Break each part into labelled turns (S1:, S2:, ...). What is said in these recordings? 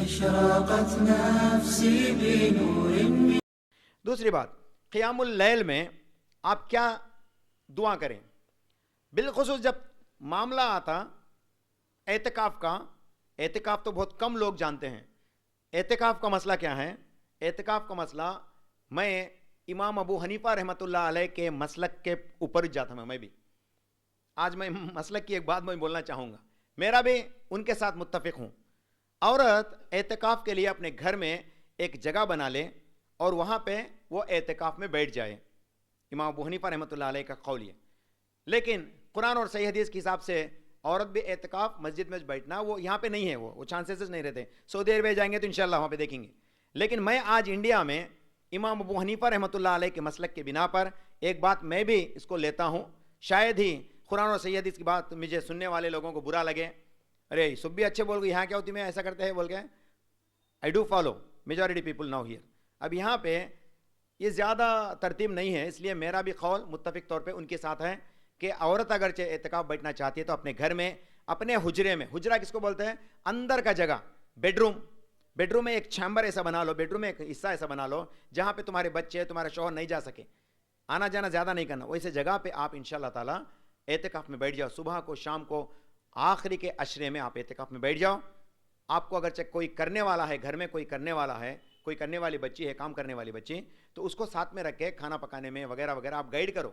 S1: أشرقت نفسي بنور من.
S2: دوسری بات، قیام اللیل میں آپ کیا دعا کریں؟ بالخصوص جب معاملہ آتا اعتکاف کا. اعتکاف تو بہت کم لوگ جانتے ہیں. اعتکاف کا مسئلہ کیا ہے؟ اعتکاف کا مسئلہ، میں امام ابو حنیفہ رحمۃ اللہ علیہ کے مسلک کے اوپر جاتا ہوں. میں بھی آج میں مسلک کی ایک بات میں بولنا چاہوں گا، میرا بھی ان کے ساتھ متفق ہوں. عورت اعتکاف کے لیے اپنے گھر میں ایک جگہ بنا لے اور وہاں پہ وہ اعتکاف میں بیٹھ جائے. امام ابو حنیفہ رحمۃ اللہ علیہ کا قول یہ. لیکن قرآن اور صحیح حدیث کے حساب سے عورت بھی اعتکاف مسجد میں بیٹھنا وہ یہاں پہ نہیں ہے، وہ چانسز نہیں رہتے. سعودی عربیہ جائیں گے تو انشاءاللہ وہاں پہ دیکھیں گے. لیکن میں آج انڈیا میں امام ابو حنیفہ رحمۃ اللہ علیہ کے مسلک کے بنا پر ایک بات میں بھی اس کو لیتا ہوں. شاید ہی قرآن اور صحیح حدیث کی بات مجھے سننے والے لوگوں کو برا لگے، ارے سب بھی اچھے بول گئے، یہاں کیا ہوتی میں ایسا کرتے ہیں بول کے. I do follow majority people now here. اب یہاں پہ یہ زیادہ ترتیب نہیں ہے، اس لیے میرا بھی قول متفق طور پہ ان کے ساتھ ہے کہ عورت اگرچہ اعتکاف بیٹھنا چاہتی ہے تو اپنے گھر میں، اپنے حجرے میں، حجرہ کس کو بولتے ہیں؟ اندر کا جگہ، بیڈ روم میں ایک چیمبر ایسا بنا لو، بیڈ روم میں ایک حصہ ایسا بنا لو جہاں پہ تمہارے بچے، تمہارے شوہر نہیں جا سکے، آنا جانا زیادہ نہیں کرنا. ویسے جگہ پہ آپ انشاءاللہ تعالی اعتکاف میں بیٹھ جاؤ. صبح کو، شام کو، آخری کے عشرے میں آپ اعتکاف میں بیٹھ جاؤ. آپ کو اگرچہ کوئی کرنے والا ہے، گھر میں کوئی کرنے والا ہے، کوئی کرنے والی بچی ہے، کام کرنے والی بچی، تو اس کو ساتھ میں رکھ کے کھانا پکانے میں وغیرہ وغیرہ آپ گائیڈ کرو،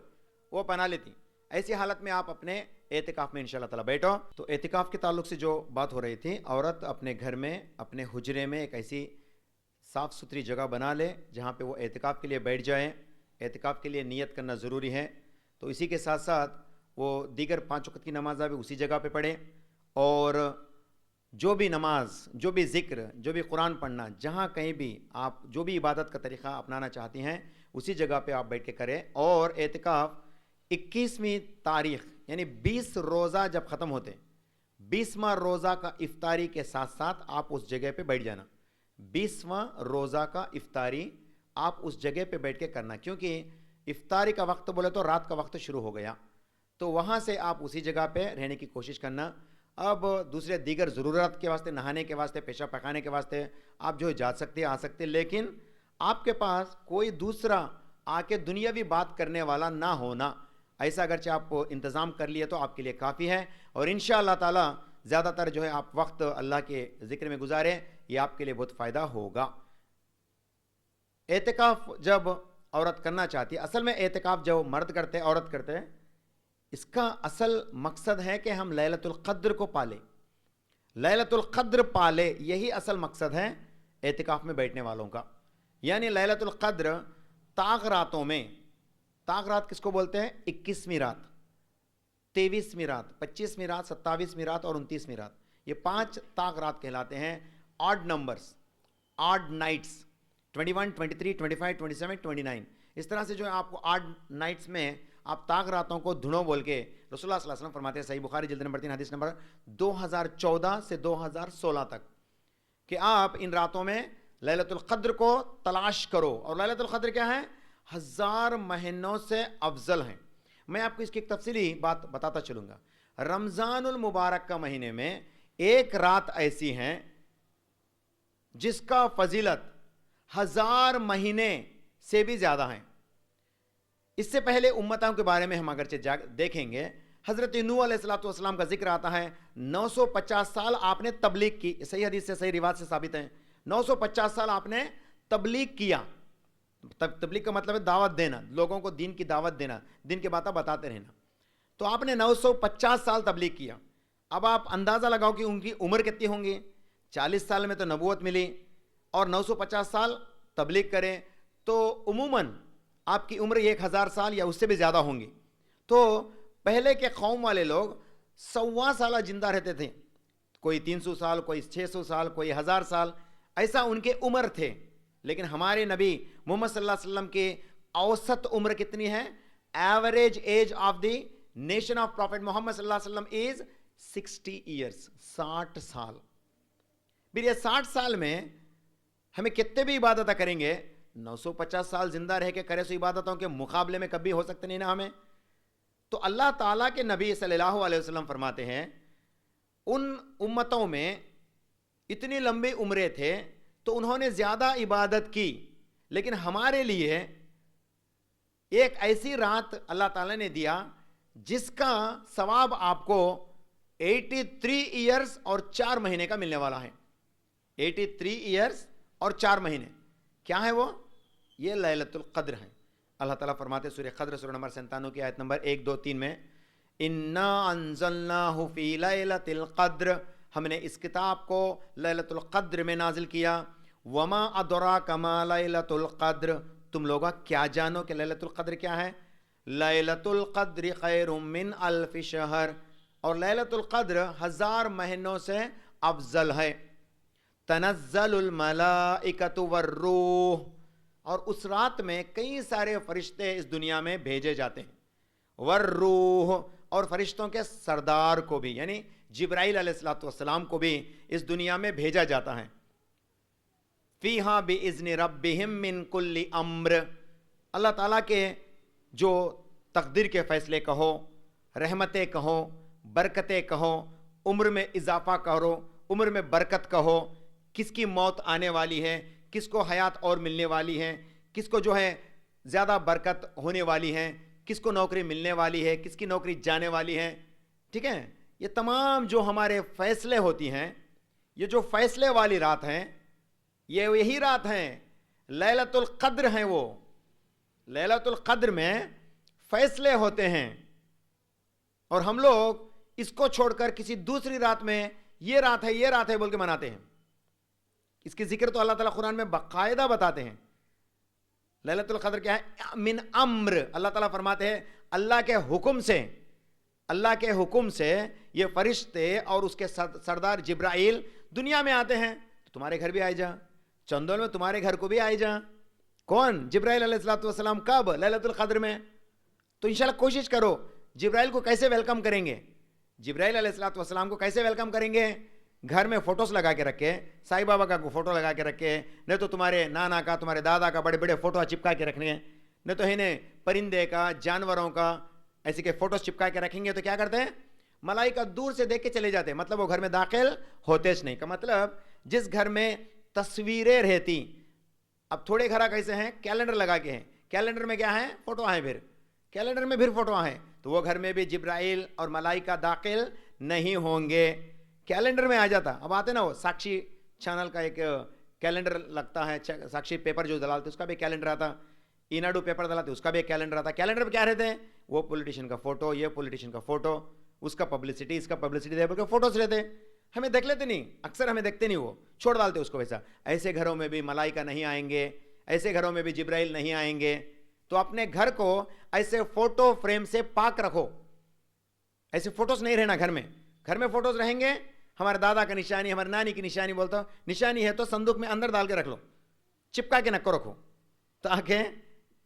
S2: وہ بنا لیتی. ایسی حالت میں آپ اپنے اعتکاف میں انشاءاللہ تعالی بیٹھو. تو اعتکاف کے تعلق سے جو بات ہو رہی تھی، عورت اپنے گھر میں، اپنے حجرے میں ایک ایسی صاف ستھری جگہ بنا لے جہاں پہ وہ اعتکاف کے لیے بیٹھ جائیں. اعتکاف کے لیے نیت کرنا ضروری ہے. تو اسی کے ساتھ ساتھ وہ دیگر 5 وقت کی نمازیں بھی اسی جگہ پہ پڑھیں، اور جو بھی نماز، جو بھی ذکر، جو بھی قرآن پڑھنا، جہاں کہیں بھی آپ جو بھی عبادت کا طریقہ اپنانا چاہتی ہیں اسی جگہ پہ آپ بیٹھ کے کریں. اور اعتکاف 21ویں تاریخ یعنی 20 روزہ جب ختم ہوتے، 20واں روزہ کا افطاری کے ساتھ ساتھ آپ اس جگہ پہ بیٹھ جانا. 20واں روزہ کا افطاری آپ اس جگہ پہ بیٹھ کے کرنا، کیونکہ افطاری کا وقت بولے تو رات کا وقت شروع ہو گیا، تو وہاں سے آپ اسی جگہ پہ رہنے کی کوشش کرنا. اب دوسرے دیگر ضرورت کے واسطے، نہانے کے واسطے، پیشاب پکانے کے واسطے آپ جو جا سکتے آ سکتے، لیکن آپ کے پاس کوئی دوسرا آ کے دنیاوی بات کرنے والا نہ ہونا، ایسا اگرچہ آپ انتظام کر لیے تو آپ کے لیے کافی ہے. اور انشاءاللہ تعالی زیادہ تر جو ہے آپ وقت اللہ کے ذکر میں گزاریں، یہ آپ کے لیے بہت فائدہ ہوگا. اعتکاف جب عورت کرنا چاہتی ہے، اصل میں اعتکاف جو مرد کرتے، عورت کرتے، اس کا اصل مقصد ہے کہ ہم لیلۃ القدر کو پالیں، لیلۃ القدر پالے، یہی اصل مقصد ہے اعتکاف میں بیٹھنے والوں کا. یعنی لیلۃ القدر طاق راتوں میں، طاق رات کس کو بولتے ہیں؟ 21ویں رات، 23ویں رات، 25ویں رات، 27ویں رات اور 29ویں رات، یہ 5 طاق رات کہلاتے ہیں. آڈ نمبرز، آڈ نائٹس، 21، 23، 25، 27، 29، اس طرح سے جو ہے آپ کو آڈ نائٹس میں آپ طاق راتوں کو دھنو بول کے رسول اللہ صلی اللہ علیہ وسلم فرماتے ہیں، صحیح بخاری جلد نمبر 3 حدیث نمبر 2014 سے 2016 تک، کہ آپ ان راتوں میں لیلۃ القدر کو تلاش کرو. اور لیلۃ القدر کیا ہے؟ 1000 مہینوں سے افضل ہیں. میں آپ کو اس کی ایک تفصیلی بات بتاتا چلوں گا. رمضان المبارک کا مہینے میں ایک رات ایسی ہے جس کا فضیلت 1000 مہینے سے بھی زیادہ ہیں. اس سے پہلے امتوں کے بارے میں ہم اگرچہ دیکھیں گے، حضرت نوح علیہ السلام کا ذکر آتا ہے، 950 سال آپ نے تبلیغ کی، صحیح حدیث سے، صحیح روایت سے ثابت ہے، 950 سال آپ نے تبلیغ کیا. تبلیغ کا مطلب ہے دعوت دینا، لوگوں کو دین کی دعوت دینا، دین کی باتیں بتاتے رہنا. تو آپ نے 950 سال تبلیغ کیا. اب آپ اندازہ لگاؤ کہ ان کی عمر کتنی ہوں گی. 40 سال میں تو نبوت ملی، اور 950 سال تبلیغ کریں تو عموماً آپ کی عمر 1000 سال یا اس سے بھی زیادہ ہوں گی. تو پہلے کے قوم والے لوگ 100 سال زندہ رہتے تھے، کوئی 300 سال، کوئی 600 سال، کوئی 1000 سال، ایسا ان کے عمر تھے. لیکن ہمارے نبی محمد صلی اللہ علیہ وسلم کی اوسط عمر کتنی ہے؟ Average age of the nation of prophet محمد صلی اللہ علیہ وسلم از 60 ایئرس، 60 سال. پھر یہ 60 سال میں ہمیں کتنے بھی عبادتیں کریں گے، 950 سال زندہ رہ کے کرے سو عبادتوں کے مقابلے میں کبھی ہو سکتے نہیں نا ہمیں. تو اللہ تعالیٰ کے نبی صلی اللہ علیہ وسلم فرماتے ہیں ان امتوں میں اتنی لمبی عمریں تھے تو انہوں نے زیادہ عبادت کی، لیکن ہمارے لیے ایک ایسی رات اللہ تعالیٰ نے دیا جس کا ثواب آپ کو 83 ایئرز اور 4 مہینے کا ملنے والا ہے. 83 ایئرز اور 4 مہینے. کیا ہے وہ؟ یہ لیلۃ القدر ہے. اللہ تعالیٰ فرماتے سورہ قدر سورہ نمبر 97 کی آیت نمبر 1 2 3 میں انا انزلناہ فی لیلۃ القدر، ہم نے اس کتاب کو لیلۃ القدر میں نازل کیا. وما ادراک ما لیلۃ القدر، تم لوگا کیا جانو کہ لیلۃ القدر کیا ہے؟ لیلۃ القدر خیر من الف شہر، اور لیلۃ القدر 1000 مہینوں سے افضل ہے. تنزل الملائکۃ والروح، اور اس رات میں کئی سارے فرشتے اس دنیا میں بھیجے جاتے ہیں. والروح، اور فرشتوں کے سردار کو بھی، یعنی جبرائیل علیہ السلام کو بھی اس دنیا میں بھیجا جاتا ہے. فیہا بِإِذْنِ رَبِّهِم مِّن كُلِّ امر، اللہ تعالیٰ کے جو تقدیر کے فیصلے کہو، رحمتیں کہو، برکتیں کہو، عمر میں اضافہ کرو، عمر میں برکت کہو، کس کی موت آنے والی ہے، کس کو حیات اور ملنے والی ہے، کس کو جو ہے زیادہ برکت ہونے والی ہے، کس کو نوکری ملنے والی ہے، کس کی نوکری جانے والی ہے. ٹھیک ہے، یہ تمام جو ہمارے فیصلے ہوتی ہیں، یہ جو فیصلے والی رات ہیں، یہ یہی رات ہیں، لیلۃ القدر ہیں. وہ لیلۃ القدر میں فیصلے ہوتے ہیں، اور ہم لوگ اس کو چھوڑ کر کسی دوسری رات میں یہ رات ہے یہ رات ہے بول کے مناتے ہیں. اس کی ذکر تو اللہ تعالیٰ قرآن میں باقاعدہ بتاتے ہیں. لیلۃ القدر کیا ہے؟ من امر، اللہ تعالیٰ فرماتے ہیں اللہ کے حکم سے، اللہ کے حکم سے یہ فرشتے اور اس کے سردار جبرائیل دنیا میں آتے ہیں. تو تمہارے گھر بھی آئے جا، چندول میں تمہارے گھر کو بھی آئے جا. کون؟ جبرائیل علیہ السلام. کب؟ لیلۃ القدر میں. تو انشاءاللہ کوشش کرو جبرائیل کو کیسے ویلکم کریں گے، جبرائیل علیہ السلام کو کیسے ویلکم کریں گے؟ گھر میں فوٹوز لگا کے رکھے، سائی بابا کا فوٹو لگا کے رکھے، نہیں تو تمہارے نانا کا، تمہارے دادا کا بڑے بڑے فوٹو چپکا کے رکھنے، نہیں تو انہیں پرندے کا، جانوروں کا ایسے کے فوٹوز چپکا کے رکھیں گے تو کیا کرتے ہیں؟ ملائکہ دور سے دیکھ کے چلے جاتے ہیں. مطلب وہ گھر میں داخل ہوتے نہیں. کا مطلب جس گھر میں تصویریں رہتی، اب تھوڑے گھر کیسے ہیں؟ کیلنڈر لگا کے ہیں، کیلنڈر میں کیا ہے؟ فوٹو ہیں، پھر کیلنڈر میں پھر فوٹو ہیں، تو وہ گھر میں بھی جبرائیل اور ملائکہ داخل نہیں ہوں گے. کیلنڈر میں آ جاتا. اب آتے نا وہ ساکشی چینل کا ایک کیلنڈر لگتا ہے، ساکشی پیپر جو دلالتے اس کا بھی کیلنڈر آتا، ایناڈو پیپر دلاتے اس کا بھی کیلنڈر آتا. کیلنڈر میں کیا رہتے ہیں؟ وہ پولیٹیشین کا فوٹو، یہ پولیٹیشین کا فوٹو، اس کا پبلسٹی، اس کا پبلسٹی دے کے فوٹوز رہتے. ہمیں دیکھ لیتے نہیں، اکثر ہمیں دیکھتے نہیں، وہ چھوڑ ڈالتے اس کو ویسا. ایسے گھروں میں بھی ملائکہ نہیں آئیں گے، ایسے گھروں میں بھی جبرائیل نہیں آئیں گے. تو اپنے گھر کو ایسے فوٹو فریم سے پاک رکھو. ایسے فوٹوز نہیں رہنا گھر میں. گھر میں فوٹوز رہیں گے، ہمارے دادا کا نشانی، ہمارے نانی کی نشانی، بولتا نشانی ہے تو صندوق میں اندر ڈال کے رکھ لو، چپکا کے نکو رکھو، تاکہ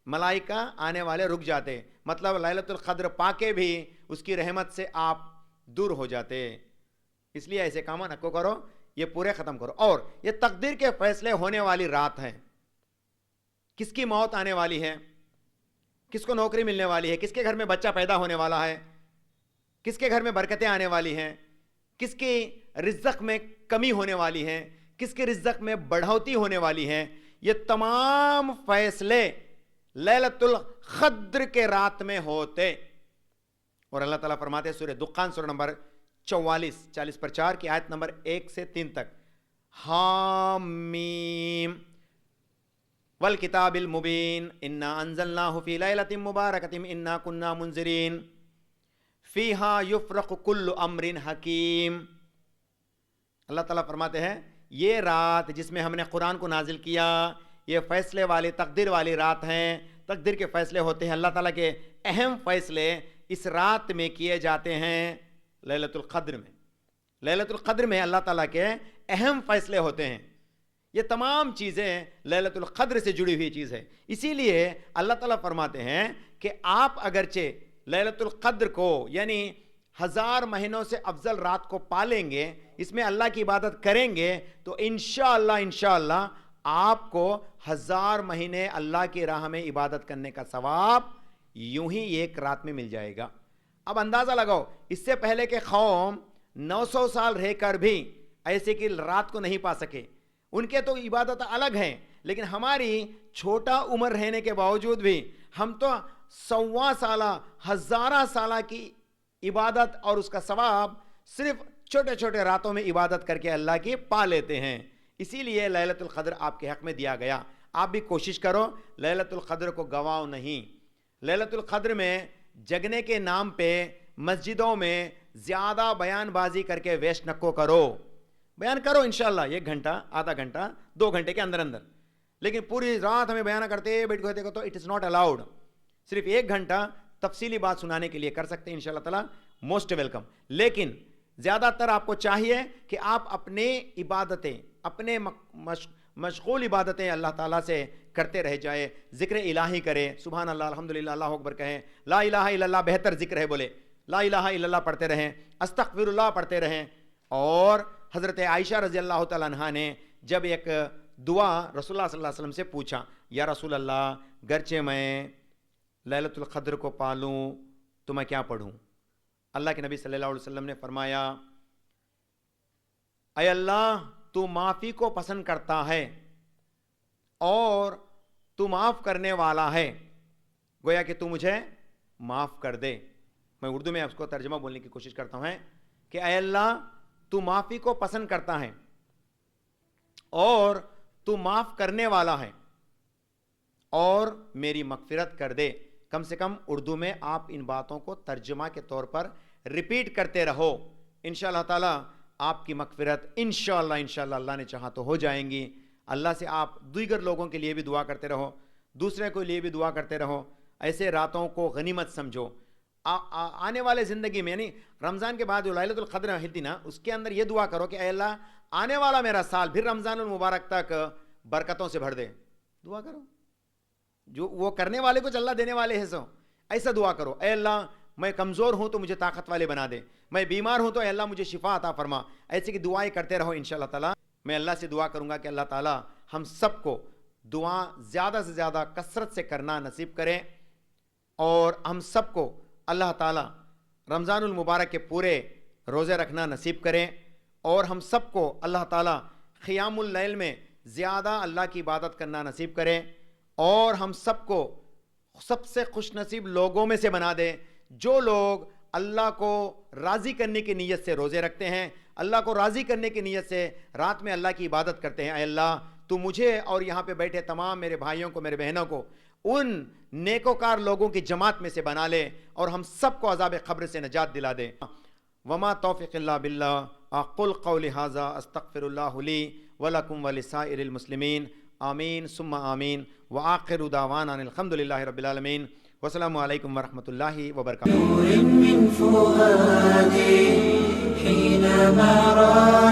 S2: ملائکہ آنے والے رک جاتے. مطلب لیلۃ القدر پا کے بھی اس کی رحمت سے آپ دور ہو جاتے. اس لیے ایسے کام نکو کرو، یہ پورے ختم کرو. اور یہ تقدیر کے فیصلے ہونے والی رات ہے. کس کی موت آنے والی ہے، کس کو نوکری ملنے والی ہے، کس کے گھر میں بچہ پیدا ہونے والا ہے، کس کے گھر میں برکتیں آنے والی ہیں، کس کی رزق میں کمی ہونے والی ہے، کس کے رزق میں بڑھوتی ہونے والی ہے، یہ تمام فیصلے لیلۃ القدر کے رات میں ہوتے. اور اللہ تعالیٰ فرماتے ہیں سورہ دخان سورہ نمبر 40/4 کی آیت نمبر 1 سے 3 تک، حامیم والکتاب المبین انا انزلناہ فی لیلۃ مبارکۃ انا کنا منذرین فیہا یفرق کل امر حکیم. اللہ تعالیٰ فرماتے ہیں یہ رات جس میں ہم نے قرآن کو نازل کیا، یہ فیصلے والی تقدیر والی رات ہیں. تقدیر کے فیصلے ہوتے ہیں، اللہ تعالیٰ کے اہم فیصلے اس رات میں کیے جاتے ہیں. لیلۃ القدر میں، لیلۃ القدر میں اللہ تعالیٰ کے اہم فیصلے ہوتے ہیں. یہ تمام چیزیں لیلۃ القدر سے جڑی ہوئی چیز ہے. اسی لیے اللہ تعالیٰ فرماتے ہیں کہ آپ اگرچہ لیلۃ القدر کو یعنی 1000 مہینوں سے افضل رات کو پالیں گے، اس میں اللہ کی عبادت کریں گے، تو انشاءاللہ آپ کو 1000 مہینے اللہ کی راہ میں عبادت کرنے کا ثواب یوں ہی ایک رات میں مل جائے گا. اب اندازہ لگاؤ، اس سے پہلے کہ قوم 900 سال رہ کر بھی ایسے کہ رات کو نہیں پا سکے. ان کے تو عبادت الگ ہیں, لیکن ہماری چھوٹا عمر رہنے کے باوجود بھی ہم تو 100 سالہ 1000 سالہ کی عبادت اور اس کا ثواب صرف چھوٹے چھوٹے راتوں میں عبادت کر کے اللہ کی پا لیتے ہیں. اسی لیے لیلۃ القدر آپ کے حق میں دیا گیا. آپ بھی کوشش کرو لیلۃ القدر کو گواؤ نہیں. لیلۃ القدر میں جگنے کے نام پہ مسجدوں میں زیادہ بیان بازی کر کے ویسٹ نکو کرو. بیان کرو انشاءاللہ 1 گھنٹہ, آدھا گھنٹہ, 2 گھنٹے کے اندر اندر, لیکن پوری رات ہمیں بیان کرتے بیٹھ گئے تو اٹ از ناٹ الاؤڈ. صرف 1 گھنٹہ تفصیلی بات سنانے کے لیے کر سکتے ہیں انشاءاللہ تعالی, موسٹ ویلکم. لیکن زیادہ تر آپ کو چاہیے کہ آپ اپنے عبادتیں, اپنے مشغول عبادتیں اللہ تعالیٰ سے کرتے رہ جائے. ذکر الہی کرے, سبحان اللہ, الحمدللہ, اللہ اکبر کہیں, لا الہ الا اللہ بہتر ذکر ہے, بولے لا الہ الا اللہ پڑھتے رہیں, استغفر اللہ پڑھتے رہیں. اور حضرت عائشہ رضی اللہ تعالیٰ عنہا نے جب ایک دعا رسول اللہ صلی اللہ علیہ وسلم سے پوچھا, یا رسول اللہ گرچہ میں لیلۃ القدر کو پالوں تو میں کیا پڑھوں؟ اللہ کے نبی صلی اللہ علیہ وسلم نے فرمایا, اے اللہ تو معافی کو پسند کرتا ہے اور تو معاف کرنے والا ہے, گویا کہ تو مجھے معاف کر دے. میں اردو میں اس کو ترجمہ بولنے کی کوشش کرتا ہوں کہ اے اللہ تو معافی کو پسند کرتا ہے اور تو معاف کرنے والا ہے اور میری مغفرت کر دے. کم سے کم اردو میں آپ ان باتوں کو ترجمہ کے طور پر ریپیٹ کرتے رہو. انشاءاللہ تعالی آپ کی مغفرت انشاءاللہ اللہ نے چاہا تو ہو جائیں گی. اللہ سے آپ دیگر لوگوں کے لیے بھی دعا کرتے رہو, دوسرے کے لیے بھی دعا کرتے رہو. ایسے راتوں کو غنیمت سمجھو. آنے والے زندگی میں, یعنی رمضان کے بعد جو لیلۃ القدر ہے نا, اس کے اندر یہ دعا کرو کہ اے اللہ آنے والا میرا سال پھر رمضان المبارک تک برکتوں سے بھر دے. دعا کرو, جو وہ کرنے والے کو اللہ دینے والے ہیں, سو ایسا دعا کرو. اے اللہ میں کمزور ہوں تو مجھے طاقت والے بنا دے, میں بیمار ہوں تو اے اللہ مجھے شفا عطا فرما. ایسے کی دعائیں کرتے رہو انشاءاللہ تعالی. میں اللہ سے دعا کروں گا کہ اللہ تعالی ہم سب کو دعا زیادہ سے زیادہ کثرت سے کرنا نصیب کریں, اور ہم سب کو اللہ تعالی رمضان المبارک کے پورے روزے رکھنا نصیب کریں, اور ہم سب کو اللہ تعالی قیام اللیل میں زیادہ اللہ کی عبادت کرنا نصیب کریں, اور ہم سب کو سب سے خوش نصیب لوگوں میں سے بنا دے جو لوگ اللہ کو راضی کرنے کی نیت سے روزے رکھتے ہیں, اللہ کو راضی کرنے کی نیت سے رات میں اللہ کی عبادت کرتے ہیں. اے اللہ تو مجھے اور یہاں پہ بیٹھے تمام میرے بھائیوں کو, میرے بہنوں کو ان نیکوکار لوگوں کی جماعت میں سے بنا لے, اور ہم سب کو عذاب قبر سے نجات دلا دے. وما توفیق اللہ باللہ. اقول قولی ھذا استغفر اللہ لی ولکم ولسائر المسلمین. آمین ثم آمین. وآخر دعوانا الحمد للہ رب العالمین. والسلام علیکم ورحمۃ اللہ وبرکاتہ.
S1: نور من فؤادي حينما رأى